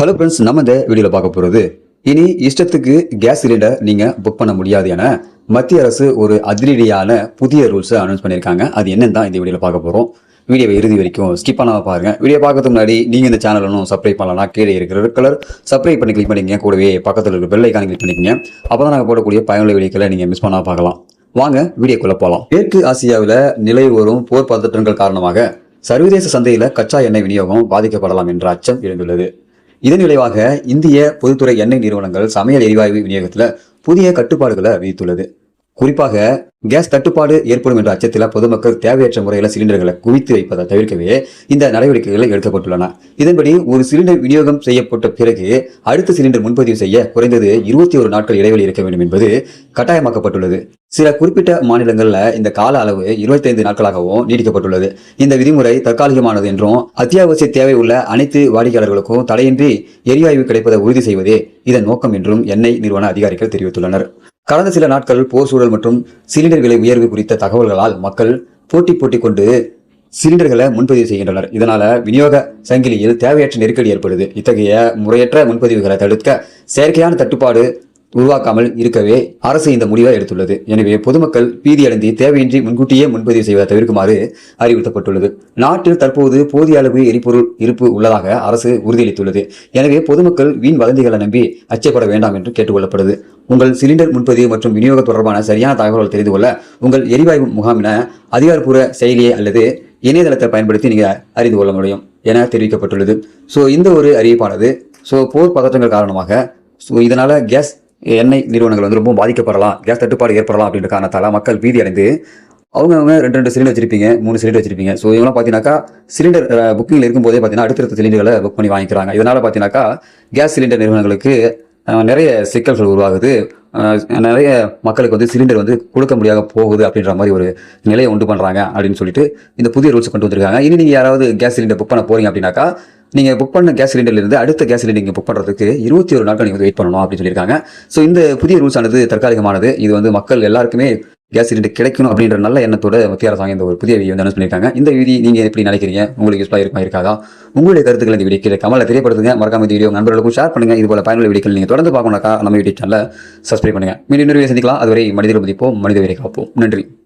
Hello friends, நம்ம இந்த வீடியோவில் பார்க்க போகிறது இனி இஷ்டத்துக்கு கேஸ் சிலிண்டர் நீங்கள் புக் பண்ண முடியாது என மத்திய அரசு ஒரு அதிரடியான புதிய ரூல்ஸை அனௌன்ஸ் பண்ணியிருக்காங்க. அது என்னன்னு தான் இந்த வீடியோவில் பார்க்க போகிறோம். வீடியோவை இறுதி வரைக்கும் ஸ்கிப் பண்ணாமல் பாருங்கள். வீடியோ பார்க்கறதுக்கு முன்னாடி நீங்கள் இந்த சேனல் ஒன்றும் சப்ஸ்கிரைப் பண்ணலன்னா கீழே இருக்கிற ரெட் கலர் சப்ஸ்கிரைப் பண்ணி கிளிக் பண்ணிக்கங்க. கூடவே பக்கத்தில் இருக்கிற பெல் ஐக்கானை கிளிக் பண்ணிக்கங்க. அப்போ தான் நாங்கள் போடக்கூடிய பயனுள்ள வீடியோக்களை நீங்கள் மிஸ் பண்ணாமல் பார்க்கலாம். வாங்க வீடியோக்குள்ளே போகலாம். மேற்கு ஆசியாவில் நிலவி வரும் போர் பதற்றங்கள் காரணமாக சர்வதேச சந்தையில் கச்சா எண்ணெய் விநியோகம் பாதிக்கப்படலாம் என்ற அச்சம் எழுந்துள்ளது. இதன் விளைவாக இந்திய பொதுத்துறை எண்ணெய் நிறுவனங்கள் சமையல் எரிவாயு விநியோகத்தில் புதிய கட்டுப்பாடுகளை விதித்துள்ளது. குறிப்பாக கேஸ் தட்டுப்பாடு ஏற்படும் என்ற அச்சத்தில் பொதுமக்கள் தேவையற்ற முறையில் சிலிண்டர்களை குவித்து வைப்பதை தவிர்க்கவே இந்த நடவடிக்கைகள் எடுக்கப்பட்டுள்ளன. இதன்படி ஒரு சிலிண்டர் விநியோகம் செய்யப்பட்ட பிறகு அடுத்த சிலிண்டர் முன்பதிவு செய்ய குறைந்தது 21 நாட்கள் இடைவெளி இருக்க வேண்டும் என்பது கட்டாயமாக்கப்பட்டுள்ளது. சில குறிப்பிட்ட மாநிலங்களில் இந்த கால அளவு 25 நாட்களாகவும் நீடிக்கப்பட்டுள்ளது. இந்த விதிமுறை தற்காலிகமானது என்றும் அத்தியாவசிய தேவை உள்ள அனைத்து வாடிக்கையாளர்களுக்கும் தடையின்றி எரிவாயு கிடைப்பதை உறுதி செய்வதே இதன் நோக்கம் என்றும் எண்ணெய் நிறுவன அதிகாரிகள் தெரிவித்துள்ளனர். கடந்த சில நாட்கள் போர் சூழல் மற்றும் சிலிண்டர் விலை உயர்வு குறித்த தகவல்களால் மக்கள் போட்டி கொண்டு சிலிண்டர்களை முன்பதிவு செய்கின்றனர். இதனால விநியோக சங்கிலியில் தேவையற்ற நெருக்கடி ஏற்படுது. இத்தகைய முறையற்ற முன்பதிவுகளை தடுக்க செயற்கையான தட்டுப்பாடு உருவாக்காமல் இருக்கவே அரசு இந்த முடிவை எடுத்துள்ளது. எனவே பொதுமக்கள் பீதியடைந்து தேவையின்றி முன்கூட்டியே முன்பதிவு செய்வதை தவிர்க்குமாறு அறிவுறுத்தப்பட்டுள்ளது. நாட்டில் தற்போது போதிய அளவு எரிபொருள் இருப்பு உள்ளதாக அரசு உறுதியளித்துள்ளது. எனவே பொதுமக்கள் வீண் வதந்திகளை நம்பி அச்சப்பட வேண்டாம் என்று கேட்டுக்கொள்ளப்படுது. உங்கள் சிலிண்டர் முன்பதிவு மற்றும் விநியோகம் தொடர்பான சரியான தகவல்கள் தெரிந்து கொள்ள உங்கள் எரிவாயு முகாமின அதிகாரப்பூர்வ செயலியை அல்லது இணையதளத்தை பயன்படுத்தி நீங்கள் அறிந்து கொள்ள முடியும் என தெரிவிக்கப்பட்டுள்ளது. இந்த ஒரு அறிவிப்பானது போர் பதற்றங்கள் காரணமாக இதனால கேஸ் எண்ணெய் நிறுவனங்கள் ரொம்ப பாதிக்கப்படலாம், கேஸ் தட்டுப்பாடு ஏற்படலாம் அப்படின்ற காரணத்தால் மக்கள் பீதி அடைந்து அவங்க 2 சிலிண்டர் வச்சிருப்பீங்க, 3 சிலிண்டர் வச்சிருப்பீங்க. இவங்களாம் பார்த்தீங்கன்னாக்கா சிலிண்டர் புக்கிங்கில் இருக்கும்போதே பார்த்தீங்கன்னா அடுத்தடுத்த சிலிண்டர்களை புக் பண்ணி வாங்கிக்கிறாங்க. இதனால பார்த்தீங்கன்னாக்கா கேஸ் சிலிண்டர் நிறுவனங்களுக்கு நிறைய சிக்கல்கள் உருவாகுது. நிறைய மக்களுக்கு சிலிண்டர் கொடுக்க முடியாத போகுது அப்படின்ற மாதிரி ஒரு நிலையை உண்டு பண்ணுறாங்க அப்படின்னு சொல்லிட்டு இந்த புதிய ரூல்ஸ் கொண்டு வந்திருக்காங்க. இனி நீங்கள் யாராவது கேஸ் சிலிண்டர் புக் பண்ண போறீங்க அப்படின்னாக்கா நீங்கள் புக் பண்ண கேஸ் சிலிண்டர்லேருந்து அடுத்த கேஸ் சிலிண்டர் நீங்கள் புக் பண்ணுறதுக்கு 21 நாட்கள் நீங்கள் வெயிட் பண்ணணும் அப்படின்னு சொல்லியிருக்காங்க. இந்த புதிய ரூல்ஸ் ஆனது தற்காலிகமானது. இது மக்கள் எல்லாருக்குமே கேஸ் சிலிண்டர் கிடைக்கணும் அப்படின்ற நல்ல எண்ணத்தோட மத்திய அரசாங்கம் இந்த ஒரு புதிய விதியை அனௌன்ஸ் பண்ணியிருக்காங்க. இந்த விதி நீங்கள் எப்படி நினைக்கிறீங்க? உங்களுக்கு யூஸ்ஃபுல்லாக இருக்காதா? உங்களுடைய கருத்துக்கள் இந்த வீடியோ கீழே கமெண்ட்ல தெரியப்படுத்துங்க. மறக்காம இந்த வீடியோ நண்பர்களுக்கும் ஷேர் பண்ணுங்க. இது போல பயனுள்ள வீடியோக்கள் நீங்கள் தொடர்ந்து பார்க்கணும்னாக்கா நம்ம யூடியூப் சேனலை சப்ஸ்கிரைப் பண்ணுங்க. மீண்டும் இன்னொரு வீடியோ சந்திக்கலாம். அதுவரை மனிதர்களை மதிப்போம், மனித உயிரை காப்போம். நன்றி.